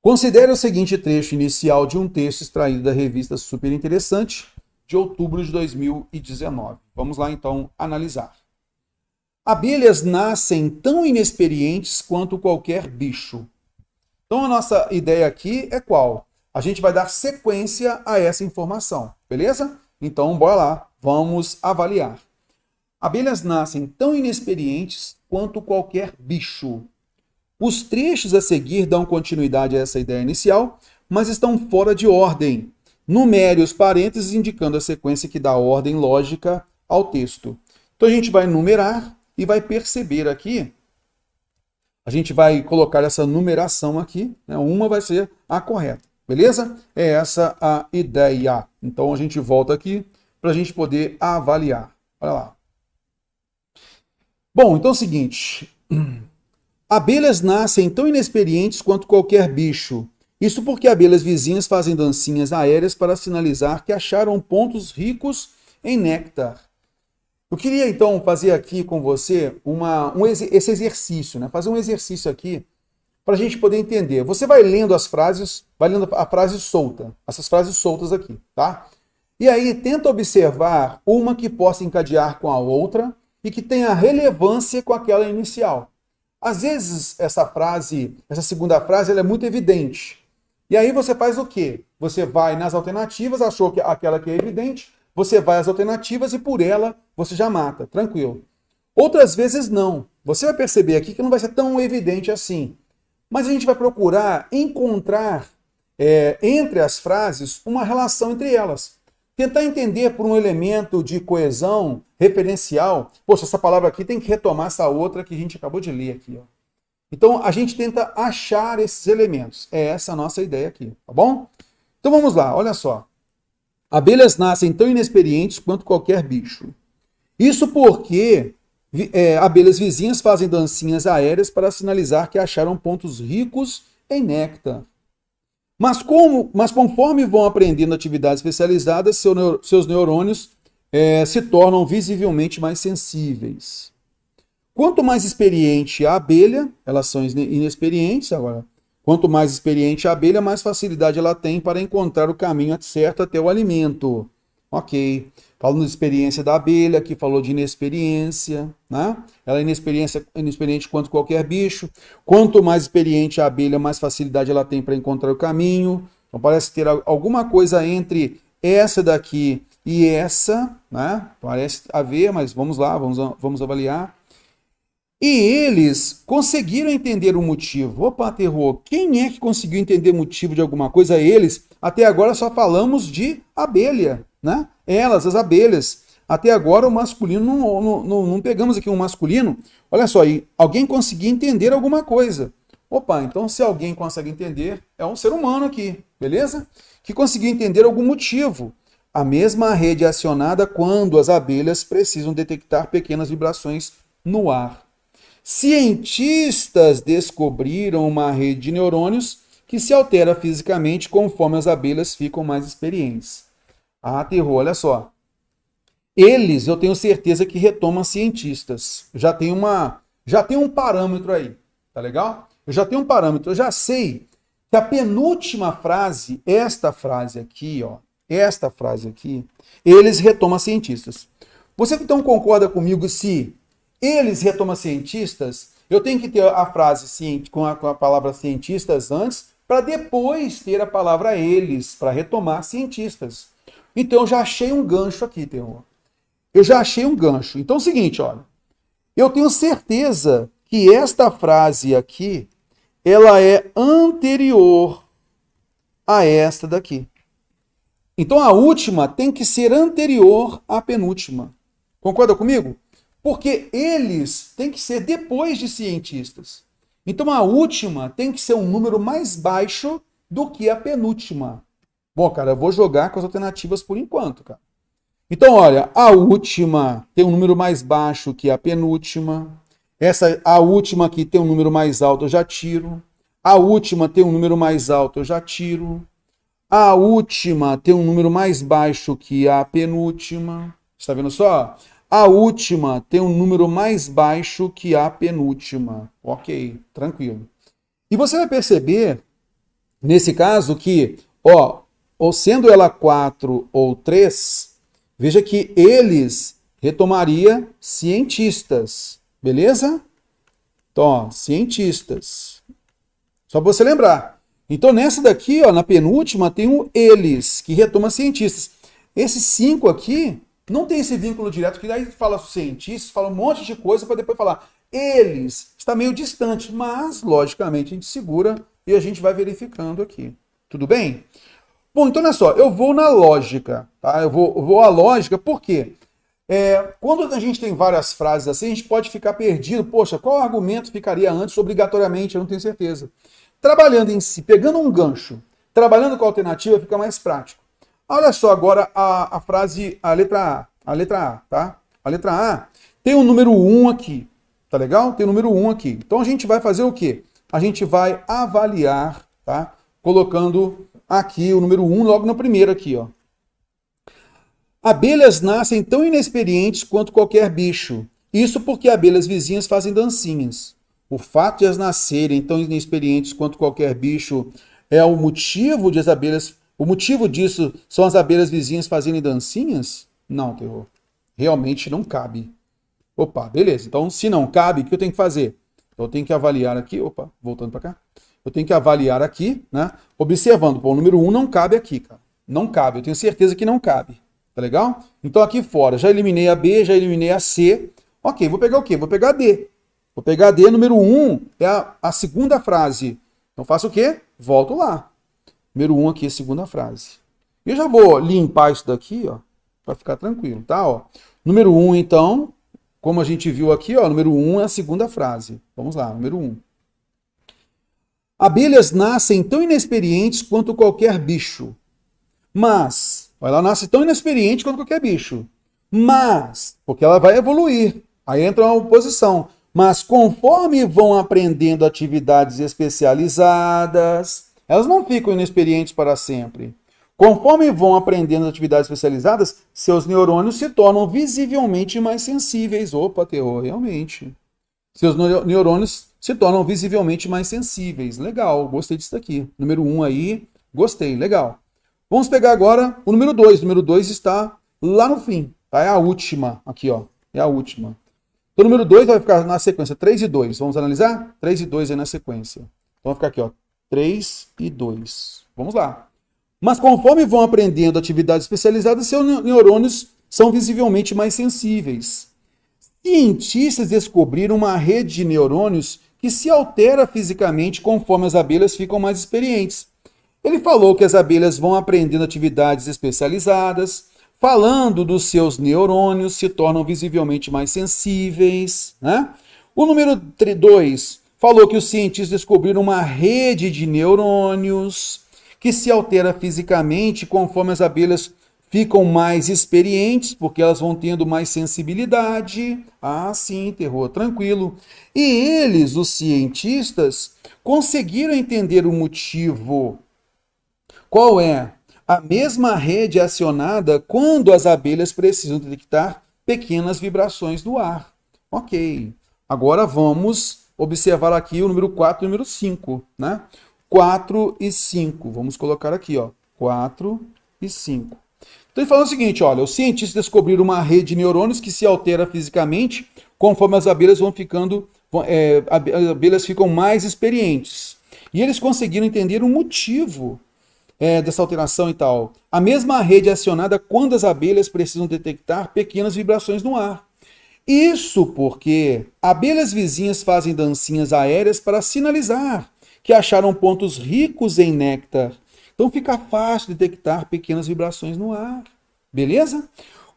Considere o seguinte trecho inicial de um texto extraído da revista Super Interessante, de outubro de 2019. Vamos lá, então, analisar. Abelhas nascem tão inexperientes quanto qualquer bicho. Então, a nossa ideia aqui é qual? A gente vai dar sequência a essa informação, beleza? Então, bora lá, vamos avaliar. Abelhas nascem tão inexperientes quanto qualquer bicho. Os trechos a seguir dão continuidade a essa ideia inicial, mas estão fora de ordem. Numere os parênteses indicando a sequência que dá ordem lógica ao texto. Então a gente vai numerar e vai perceber aqui, a gente vai colocar essa numeração aqui, né? Uma vai ser a correta, beleza? É essa a ideia. Então a gente volta aqui para a gente poder avaliar. Olha lá. Bom, então é o seguinte. Abelhas nascem tão inexperientes quanto qualquer bicho. Isso porque abelhas vizinhas fazem dancinhas aéreas para sinalizar que acharam pontos ricos em néctar. Eu queria então fazer aqui com você esse exercício, né? Fazer um exercício aqui para a gente poder entender. Você vai lendo as frases, vai lendo a frase solta, essas frases soltas aqui, tá? E aí tenta observar uma que possa encadear com a outra e que tenha relevância com aquela inicial. Às vezes, essa segunda frase, ela é muito evidente. E aí você faz o quê? Você vai nas alternativas, achou que aquela que é evidente, você vai às alternativas e por ela você já mata, tranquilo. Outras vezes não. Você vai perceber aqui que não vai ser tão evidente assim. Mas a gente vai procurar encontrar entre as frases uma relação entre elas. Tentar entender por um elemento de coesão referencial. Poxa, essa palavra aqui tem que retomar essa outra que a gente acabou de ler aqui. Ó. Então, a gente tenta achar esses elementos. É essa a nossa ideia aqui, tá bom? Então, vamos lá, olha só. Abelhas nascem tão inexperientes quanto qualquer bicho. Isso porque abelhas vizinhas fazem dancinhas aéreas para sinalizar que acharam pontos ricos em néctar. Mas conforme vão aprendendo atividades especializadas, seus neurônios se tornam visivelmente mais sensíveis. Quanto mais experiente a abelha, elas são inexperientes agora, quanto mais experiente a abelha, mais facilidade ela tem para encontrar o caminho certo até o alimento. Ok. Falando de experiência da abelha, aqui falou de inexperiência, né? Ela é inexperiente quanto qualquer bicho. Quanto mais experiente a abelha, mais facilidade ela tem para encontrar o caminho. Então parece ter alguma coisa entre essa daqui e essa, né? Parece haver, mas vamos lá, vamos avaliar. E eles conseguiram entender o motivo. Opa, terror, quem é que conseguiu entender o motivo de alguma coisa? Eles. Até agora só falamos de abelha, né? Elas, as abelhas. Até agora o masculino, não pegamos aqui um masculino. Olha só, aí, alguém conseguiu entender alguma coisa. Opa, então se alguém consegue entender, é um ser humano aqui, beleza? Que conseguiu entender algum motivo. A mesma rede é acionada quando as abelhas precisam detectar pequenas vibrações no ar. Cientistas descobriram uma rede de neurônios que se altera fisicamente conforme as abelhas ficam mais experientes. Ah, terror, olha só. Eles, eu tenho certeza que retomam cientistas. Já tem um parâmetro aí, tá legal? Eu já tenho um parâmetro, eu já sei que a penúltima frase, esta frase aqui, eles retomam cientistas. Você então concorda comigo se eles retomam cientistas, eu tenho que ter a frase com a palavra cientistas antes, para depois ter a palavra eles, para retomar cientistas. Então eu já achei um gancho aqui, terror. Eu já achei um gancho. Então é o seguinte, olha. Eu tenho certeza que esta frase aqui, ela é anterior a esta daqui. Então a última tem que ser anterior à penúltima. Concorda comigo? Porque eles têm que ser depois de cientistas. Então a última tem que ser um número mais baixo do que a penúltima. Bom, cara, eu vou jogar com as alternativas por enquanto, cara. Então, olha, a última tem um número mais baixo que a penúltima. A última aqui tem um número mais alto, eu já tiro. A última tem um número mais alto, eu já tiro. A última tem um número mais baixo que a penúltima. Está vendo só? A última tem um número mais baixo que a penúltima. Ok, tranquilo. E você vai perceber Nesse caso que, ó, ou sendo ela 4 ou 3, veja que eles retomaria cientistas, beleza? Então, ó, cientistas. Só para você lembrar. Então, nessa daqui, ó, na penúltima, tem o eles, que retoma cientistas. Esses 5 aqui não tem esse vínculo direto, que daí fala cientistas, fala um monte de coisa para depois falar eles. Está meio distante, mas, logicamente, a gente segura e a gente vai verificando aqui. Tudo bem? Bom, então olha só, eu vou na lógica, tá? Eu vou à lógica, por quê? Quando a gente tem várias frases assim, a gente pode ficar perdido. Poxa, qual argumento ficaria antes obrigatoriamente? Eu não tenho certeza. Trabalhando em si, pegando um gancho, trabalhando com a alternativa, fica mais prático. Olha só agora a frase, a letra A, tá? A letra A tem o número 1 aqui, tá legal? Tem o número 1 aqui. Então a gente vai fazer o quê? A gente vai avaliar, tá? Colocando aqui o número 1 logo na primeira aqui, ó. Abelhas nascem tão inexperientes quanto qualquer bicho. Isso porque abelhas vizinhas fazem dancinhas. O fato de elas nascerem tão inexperientes quanto qualquer bicho é o motivo de as abelhas. O motivo disso são as abelhas vizinhas fazerem dancinhas? Não, terror. Realmente não cabe. Opa, beleza. Então, se não cabe, o que eu tenho que fazer? Eu tenho que avaliar aqui. Opa, voltando para cá. Eu tenho que avaliar aqui, né? Observando, pô, o número 1 não cabe aqui, cara. Não cabe, eu tenho certeza que não cabe. Tá legal? Então aqui fora, já eliminei a B, já eliminei a C. Ok, vou pegar o quê? Vou pegar a D. Vou pegar a D, número 1 é a segunda frase. Então faço o quê? Volto lá. Número 1 aqui é a segunda frase. Eu já vou limpar isso daqui, ó, para ficar tranquilo, tá? Ó. Número 1, então, como a gente viu aqui, ó, número 1 é a segunda frase. Vamos lá, número 1. Abelhas nascem tão inexperientes quanto qualquer bicho. Mas, ela nasce tão inexperiente quanto qualquer bicho. Mas, porque ela vai evoluir. Aí entra uma oposição. Mas conforme vão aprendendo atividades especializadas, elas não ficam inexperientes para sempre. Conforme vão aprendendo atividades especializadas, seus neurônios se tornam visivelmente mais sensíveis. Opa, terror, realmente. Seus neurônios se tornam visivelmente mais sensíveis. Legal, gostei disso daqui. Número 1 aí, gostei, legal. Vamos pegar agora o número 2. O número 2 está lá no fim. Tá? É a última. Aqui, ó. É a última. Então, o número 2 vai ficar na sequência 3 e 2. Vamos analisar? 3 e 2 aí na sequência. Então, vai ficar aqui, ó. 3 e 2. Vamos lá. Mas conforme vão aprendendo atividades especializadas, seus neurônios são visivelmente mais sensíveis. Cientistas descobriram uma rede de neurônios que se altera fisicamente conforme as abelhas ficam mais experientes. Ele falou que as abelhas vão aprendendo atividades especializadas, falando dos seus neurônios, se tornam visivelmente mais sensíveis. Né? O número 2 falou que os cientistas descobriram uma rede de neurônios que se altera fisicamente conforme as abelhas ficam mais experientes, porque elas vão tendo mais sensibilidade. Ah, sim, terror, tranquilo. E eles, os cientistas, conseguiram entender o motivo. Qual é? A mesma rede acionada quando as abelhas precisam detectar pequenas vibrações do ar. Ok. Agora vamos observar aqui o número 4 e o número 5, né? 4 e 5. Vamos colocar aqui, ó. 4 e 5. Então ele falou o seguinte, olha, os cientistas descobriram uma rede de neurônios que se altera fisicamente conforme as abelhas vão ficando, as abelhas ficam mais experientes. E eles conseguiram entender o motivo dessa alteração e tal. A mesma rede é acionada quando as abelhas precisam detectar pequenas vibrações no ar. Isso porque abelhas vizinhas fazem dancinhas aéreas para sinalizar que acharam pontos ricos em néctar. Então fica fácil detectar pequenas vibrações no ar. Beleza?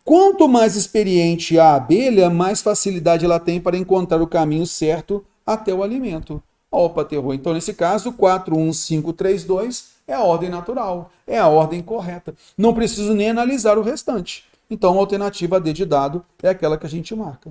Quanto mais experiente a abelha, mais facilidade ela tem para encontrar o caminho certo até o alimento. Opa, terror. Então, nesse caso, 4, 1, 5, 3, 2 é a ordem natural, é a ordem correta. Não preciso nem analisar o restante. Então, a alternativa D de dado é aquela que a gente marca.